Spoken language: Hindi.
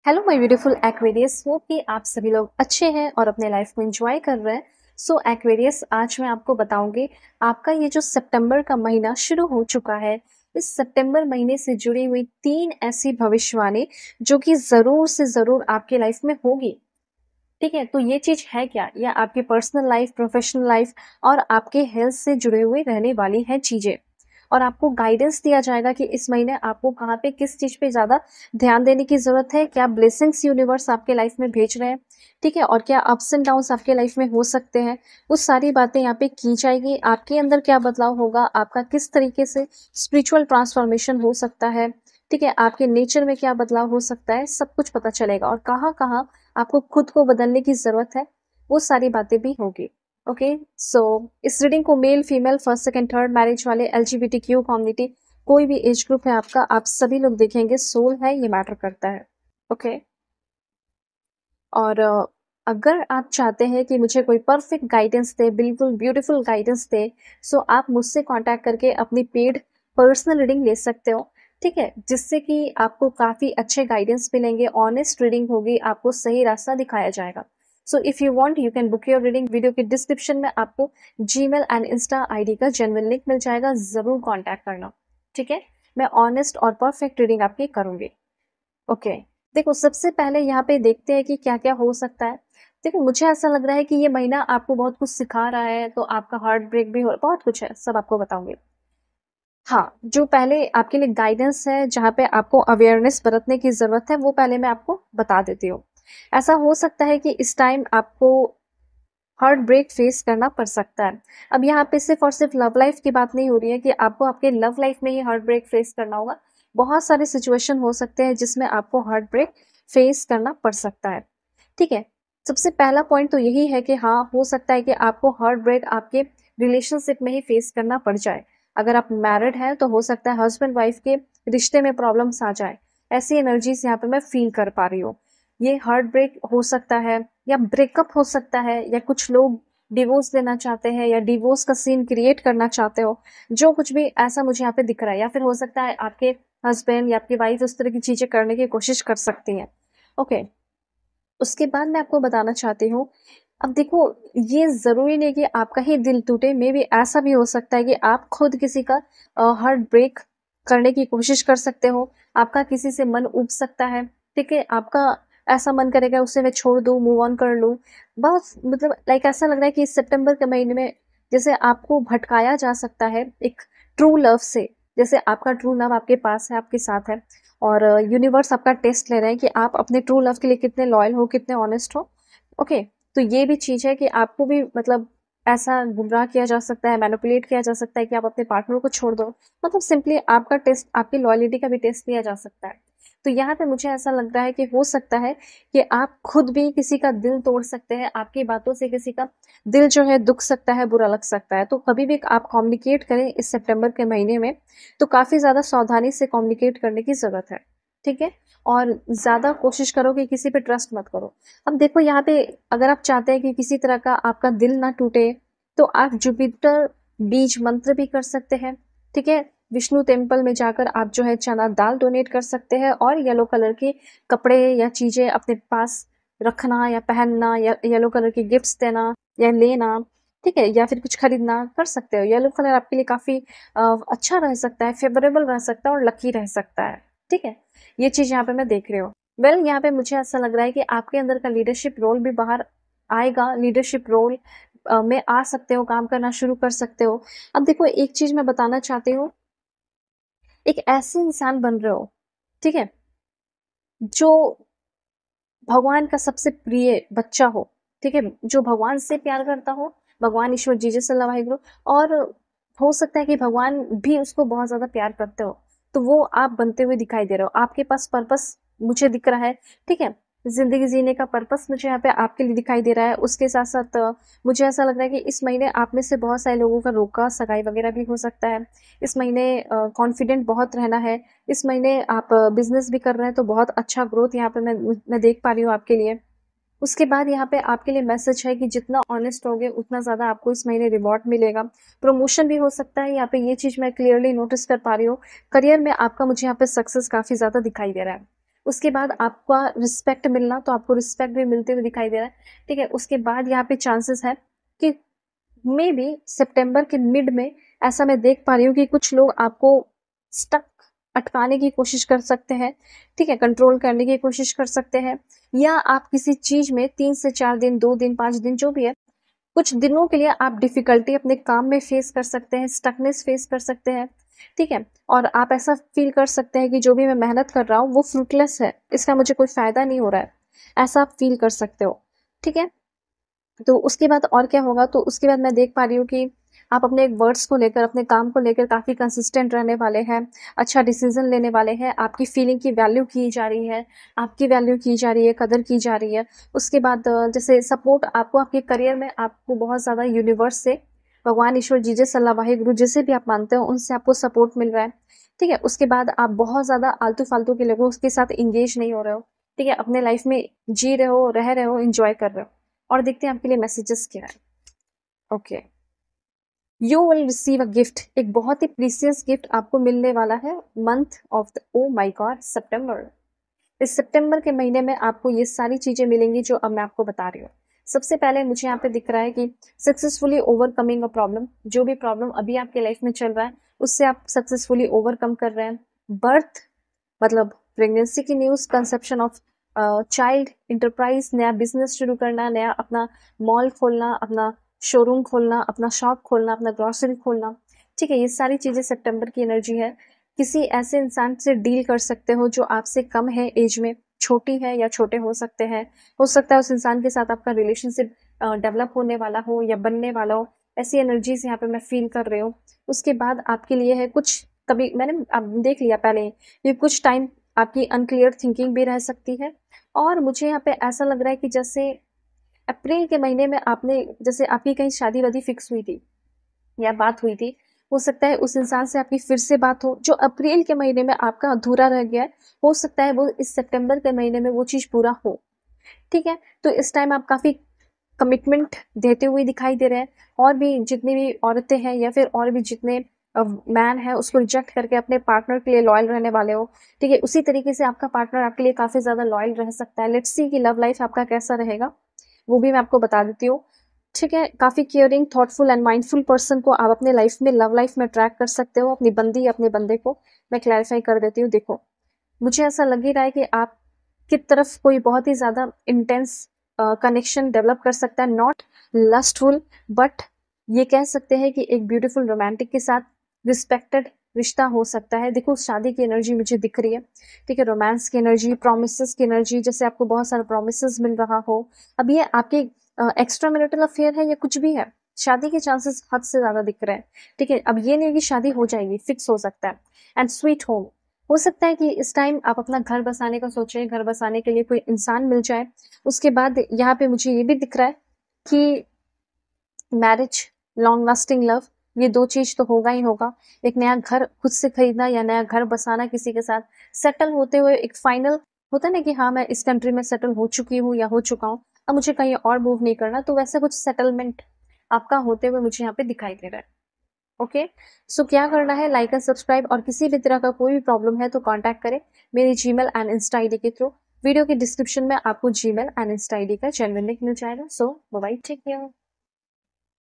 Hello my beautiful Aquarius, hope कि आप सभी लोग अच्छे हैं और अपने लाइफ को एंजॉय कर रहे हैं। सो एक्वेरियस, आज मैं आपको बताऊंगी आपका ये जो सितंबर का महीना शुरू हो चुका है, इस सितंबर महीने से जुड़ी हुई 3 ऐसी भविष्यवाणी जो कि ज़रूर से ज़रूर आपकी लाइफ में होगी। ठीक है, तो ये चीज़ है क्या? या आपकी पर्सनल लाइफ, प्रोफेशनल लाइफ और आपके हेल्थ से जुड़े हुए रहने वाली हैं चीज़ें। और आपको गाइडेंस दिया जाएगा कि इस महीने आपको कहाँ पे किस चीज़ पे ज़्यादा ध्यान देने की ज़रूरत है, क्या ब्लेसिंग्स यूनिवर्स आपके लाइफ में भेज रहे हैं, ठीक है? और क्या अप्स एंड डाउन्स आपके लाइफ में हो सकते हैं, वो सारी बातें यहाँ पे की जाएगी। आपके अंदर क्या बदलाव होगा, आपका किस तरीके से स्पिरिचुअल ट्रांसफॉर्मेशन हो सकता है, ठीक है? आपके नेचर में क्या बदलाव हो सकता है, सब कुछ पता चलेगा। और कहाँ-कहाँ आपको खुद को बदलने की ज़रूरत है, वो सारी बातें भी होगी। ओके, सो इस रीडिंग को male, female, first, second, third marriage वाले, एलजीबीटीक्यू कम्युनिटी, कोई भी एज ग्रुप है आपका, आप सभी लोग देखेंगे। सोल है, ये मैटर करता है। ओके, और अगर आप चाहते हैं कि मुझे कोई परफेक्ट गाइडेंस दे, बिल्कुल ब्यूटीफुल गाइडेंस दे, सो आप मुझसे कांटेक्ट करके अपनी पेड पर्सनल रीडिंग ले सकते हो, ठीक है? जिससे कि आपको काफ़ी अच्छे गाइडेंस मिलेंगे, ऑनेस्ट रीडिंग होगी, आपको सही रास्ता दिखाया जाएगा। So if you want you can book your reading. Video के डिस्क्रिप्शन में आपको जीमेल एंड इंस्टा आईडी का जेन्युइन लिंक मिल जाएगा, ज़रूर कॉन्टैक्ट करना, ठीक है? मैं ऑनेस्ट और परफेक्ट रीडिंग आपकी करूँगी। ओके, देखो सबसे पहले यहाँ पे देखते हैं कि क्या-क्या हो सकता है। देखो मुझे ऐसा लग रहा है कि ये महीना आपको बहुत कुछ सिखा रहा है, तो आपका हार्ट ब्रेक भी हो, बहुत कुछ है, सब आपको बताऊँगी। हाँ, जो पहले आपके लिए गाइडेंस है, जहाँ पे आपको अवेयरनेस बरतने की ज़रूरत है, वो पहले मैं आपको बता देती हूँ। ऐसा हो सकता है कि इस टाइम आपको हार्ट ब्रेक फेस करना पड़ सकता है। अब यहाँ पे सिर्फ़ और सिर्फ़ लव लाइफ़ की बात नहीं हो रही है कि आपको आपके लव लाइफ़ में ही हार्ट ब्रेक फेस करना होगा। बहुत सारे सिचुएशन हो सकते हैं जिसमें आपको हार्ट ब्रेक फेस करना पड़ सकता है, ठीक है? सबसे पहला पॉइंट तो यही है कि हाँ, हो सकता है कि आपको हार्ट ब्रेक आपके रिलेशनशिप में ही फेस करना पड़ जाए। अगर आप मैरिड हैं तो हो सकता है हस्बैंड वाइफ़ के रिश्ते में प्रॉब्लम्स आ जाए। ऐसी एनर्जीज़ यहाँ पे मैं फ़ील कर पा रही हूँ। ये हार्ट ब्रेक हो सकता है या ब्रेकअप हो सकता है, या कुछ लोग डिवोर्स लेना चाहते हैं या डिवोर्स का सीन क्रिएट करना चाहते हो। जो कुछ भी ऐसा मुझे यहाँ पे दिख रहा है, या फिर हो सकता है आपके हस्बैंड या आपकी वाइफ उस तरह की चीज़ें करने की कोशिश कर सकती हैं। ओके, उसके बाद मैं आपको बताना चाहती हूँ, अब देखो ये ज़रूरी नहीं कि आपका ही दिल टूटे, मेबी ऐसा भी हो सकता है कि आप खुद किसी का हार्ट ब्रेक करने की कोशिश कर सकते हो। आपका किसी से मन ऊब सकता है, ठीक है? आपका ऐसा मन करेगा उसे मैं छोड़ दूँ, मूव ऑन कर लूँ। बहुत मतलब लाइक ऐसा लग रहा है कि इस सितंबर के महीने में जैसे आपको भटकाया जा सकता है एक ट्रू लव से। जैसे आपका ट्रू लव आपके पास है, आपके साथ है, और यूनिवर्स आपका टेस्ट ले रहे हैं कि आप अपने ट्रू लव के लिए कितने लॉयल हो, कितने ऑनेस्ट हो। ओके, तो ये भी चीज़ है कि आपको भी मतलब ऐसा गुमराह किया जा सकता है, मैनिपुलेट किया जा सकता है कि आप अपने पार्टनर को छोड़ दो। मतलब सिंपली आपका टेस्ट, आपकी लॉयल्टी का भी टेस्ट लिया जा सकता है। तो यहाँ पे मुझे ऐसा लग रहा है कि हो सकता है कि आप खुद भी किसी का दिल तोड़ सकते हैं, आपकी बातों से किसी का दिल जो है दुख सकता है, बुरा लग सकता है। तो कभी भी आप कम्युनिकेट करें इस सितंबर के महीने में, तो काफ़ी ज़्यादा सावधानी से कम्युनिकेट करने की ज़रूरत है, ठीक है? और ज़्यादा कोशिश करो कि किसी पे ट्रस्ट मत करो। अब देखो यहाँ पे अगर आप चाहते हैं कि किसी तरह का आपका दिल ना टूटे, तो आप जुपिटर बीज मंत्र भी कर सकते हैं, ठीक है? विष्णु टेम्पल में जाकर आप जो है चना दाल डोनेट कर सकते हैं, और येलो कलर के कपड़े या चीज़ें अपने पास रखना या पहनना, या येलो कलर के गिफ्ट्स देना या लेना, ठीक है? या फिर कुछ खरीदना कर सकते हो। येलो कलर आपके लिए काफ़ी अच्छा रह सकता है, फेवरेबल रह सकता है और लकी रह सकता है, ठीक है? ये चीज़ यहाँ पे मैं देख रही हूँ। वेल यहाँ पे मुझे ऐसा लग रहा है कि आपके अंदर का लीडरशिप रोल भी बाहर आएगा। लीडरशिप रोल में आ सकते हो, काम करना शुरू कर सकते हो। अब देखो एक चीज़ मैं बताना चाहती हूँ, एक ऐसे इंसान बन रहे हो, ठीक है? जो भगवान का सबसे प्रिय बच्चा हो, ठीक है? जो भगवान से प्यार करता हो, भगवान ईश्वर जीसस सल्लल्लाहु अलैहि वसल्लम, और हो सकता है कि भगवान भी उसको बहुत ज़्यादा प्यार करते हो, तो वो आप बनते हुए दिखाई दे रहे हो। आपके पास पर्पस मुझे दिख रहा है, ठीक है? ज़िंदगी जीने का पर्पस मुझे यहाँ पे आपके लिए दिखाई दे रहा है। उसके साथ-साथ मुझे ऐसा लग रहा है कि इस महीने आप में से बहुत सारे लोगों का रोका सगाई वगैरह भी हो सकता है। इस महीने कॉन्फिडेंट बहुत रहना है। इस महीने आप बिज़नेस भी कर रहे हैं, तो बहुत अच्छा ग्रोथ यहाँ पे मैं देख पा रही हूँ आपके लिए। उसके बाद यहाँ पे आपके लिए मैसेज है कि जितना ऑनेस्ट होगे उतना ज़्यादा आपको इस महीने रिवॉर्ड मिलेगा। प्रमोशन भी हो सकता है, यहाँ पे ये चीज़ मैं क्लियरली नोटिस कर पा रही हूँ। करियर में आपका मुझे यहाँ पे सक्सेस काफ़ी ज़्यादा दिखाई दे रहा है। उसके बाद आपका रिस्पेक्ट मिलना, तो आपको रिस्पेक्ट भी मिलते हुए दिखाई दे रहा है, ठीक है। उसके बाद यहाँ पे चांसेस है कि मे बी सितंबर के मिड में ऐसा मैं देख पा रही हूँ कि कुछ लोग आपको स्टक अटकाने की कोशिश कर सकते हैं, ठीक है, कंट्रोल करने की कोशिश कर सकते हैं, या आप किसी चीज में 3 से 4 दिन, 2 दिन, 5 दिन, जो भी है, कुछ दिनों के लिए आप डिफिकल्टी अपने काम में फेस कर सकते हैं, स्टकनेस फेस कर सकते हैं, ठीक है। और आप ऐसा फील कर सकते हैं कि जो भी मैं मेहनत कर रहा हूँ वो फ्रूटलेस है, इसका मुझे कोई फायदा नहीं हो रहा है, ऐसा आप फील कर सकते हो, ठीक है। तो उसके बाद और क्या होगा, तो उसके बाद मैं देख पा रही हूँ कि आप अपने वर्ड्स को लेकर, अपने काम को लेकर काफ़ी कंसिस्टेंट रहने वाले हैं, अच्छा डिसीजन लेने वाले हैं, आपकी फीलिंग की वैल्यू की जा रही है, आपकी वैल्यू की जा रही है, कदर की जा रही है। उसके बाद जैसे सपोर्ट आपको आपके करियर में आपको बहुत ज़्यादा यूनिवर्स से, भगवान, ईश्वर, जीसस, अल्लाह, वाहिगुरु, जिसे भी आप मानते हो उनसे आपको सपोर्ट मिल रहा है, ठीक है। उसके बाद आप बहुत ज़्यादा आलतू फालतू के लोगों के साथ इंगेज नहीं हो रहे हो, ठीक है, अपने लाइफ में जी रहे हो, रह रहे हो, इंजॉय कर रहे हो। और देखते हैं आपके लिए मैसेजेस क्या है। Okay, you will receive a gift, एक बहुत ही प्रीसियस गिफ्ट आपको मिलने वाला है month of the, oh my god, सितंबर। इस सितंबर के महीने में आपको ये सारी चीजें मिलेंगी जो अब मैं आपको बता रही हूँ। सबसे पहले मुझे यहाँ पे दिख रहा है कि सक्सेसफुली ओवरकमिंग अ प्रॉब्लम, जो भी प्रॉब्लम अभी आपके लाइफ में चल रहा है उससे आप सक्सेसफुली ओवरकम कर रहे हैं। बर्थ मतलब प्रेगनेंसी की news, conception of child, enterprise, नया बिजनेस शुरू करना, नया अपना मॉल खोलना, अपना शोरूम खोलना, अपना शॉप खोलना, अपना ग्रोसरी खोलना, ठीक है। ये सारी चीजें सितंबर की एनर्जी है। किसी ऐसे इंसान से डील कर सकते हो जो आपसे कम है एज में, छोटी है या छोटे हो सकते हैं, हो सकता है उस इंसान के साथ आपका रिलेशनशिप डेवलप होने वाला हो या बनने वाला हो, ऐसी एनर्जीज यहाँ पे मैं फील कर रही हूँ। उसके बाद आपके लिए है कुछ, कभी मैंने आप देख लिया पहले, ये कुछ टाइम आपकी अनक्लियर थिंकिंग भी रह सकती है। और मुझे यहाँ पे ऐसा लग रहा है कि जैसे अप्रैल के महीने में आपने, जैसे आपकी कहीं शादी वादी फिक्स हुई थी या बात हुई थी, हो सकता है उस इंसान से आपकी फिर से बात हो, जो अप्रैल के महीने में आपका अधूरा रह गया है, हो सकता है वो इस सितंबर के महीने में वो चीज पूरा हो, ठीक है। तो इस टाइम आप काफी कमिटमेंट देते हुए दिखाई दे रहे हैं, और भी जितनी भी औरतें हैं या फिर और भी जितने मैन है उसको रिजेक्ट करके अपने पार्टनर के लिए लॉयल रहने वाले हो, ठीक है। उसी तरीके से आपका पार्टनर आपके लिए काफी ज्यादा लॉयल रह सकता है। लेट्स सी कि लव लाइफ आपका कैसा रहेगा, वो भी मैं आपको बता देती हूँ, ठीक है। काफी caring, thoughtful and mindful person को आप अपने लाइफ में, लव लाइफ में ट्रैक कर सकते हो, अपनी बंदी अपने बंदे को। मैं क्लैरिफाई कर देती हूँ, देखो मुझे ऐसा लग ही रहा है कि आप की तरफ कोई बहुत ही ज्यादा इंटेंस कनेक्शन डेवलप कर सकता है, नॉट लस्टफुल, बट ये कह सकते हैं कि एक ब्यूटीफुल रोमांटिक के साथ रिस्पेक्टेड रिश्ता हो सकता है। देखो शादी की एनर्जी मुझे दिख रही है, ठीक है, रोमांस की एनर्जी, प्रोमिसेस की एनर्जी, जैसे आपको बहुत सारा प्रोमिसेस मिल रहा हो। अब ये आपके एक्स्ट्रा मैरिटल अफेयर है या कुछ भी है, शादी के चांसेस हद से ज्यादा दिख रहे हैं, ठीक है। अब ये नहीं कि शादी हो जाएगी, फिक्स हो सकता है। एंड स्वीट होम, हो सकता है कि इस टाइम आप अपना घर बसाने का सोचें, घर बसाने के लिए कोई इंसान मिल जाए। उसके बाद यहाँ पे मुझे ये भी दिख रहा है कि मैरिज, लॉन्ग लास्टिंग लव, ये दो चीज तो होगा ही होगा। एक नया घर खुद से खरीदना या नया घर बसाना, किसी के साथ सेटल होते हुए, एक फाइनल होता है ना कि हाँ मैं इस कंट्री में सेटल हो चुकी हूँ या हो चुका हूँ, अब मुझे कहीं और मूव नहीं करना, तो वैसा कुछ सेटलमेंट आपका होते हुए मुझे यहाँ पे दिखाई दे रहा है। ओके, सो क्या करना है, लाइक एंड सब्सक्राइब, और किसी भी तरह का कोई भी प्रॉब्लम है तो कांटेक्ट करें मेरी जीमेल एंड इंस्टा आईडी के थ्रू। वीडियो के डिस्क्रिप्शन में आपको जीमेल एंड इंस्टा आईडी का जेन्युइन लिंक मिल जाएगा। सो बाय, टेक केयर।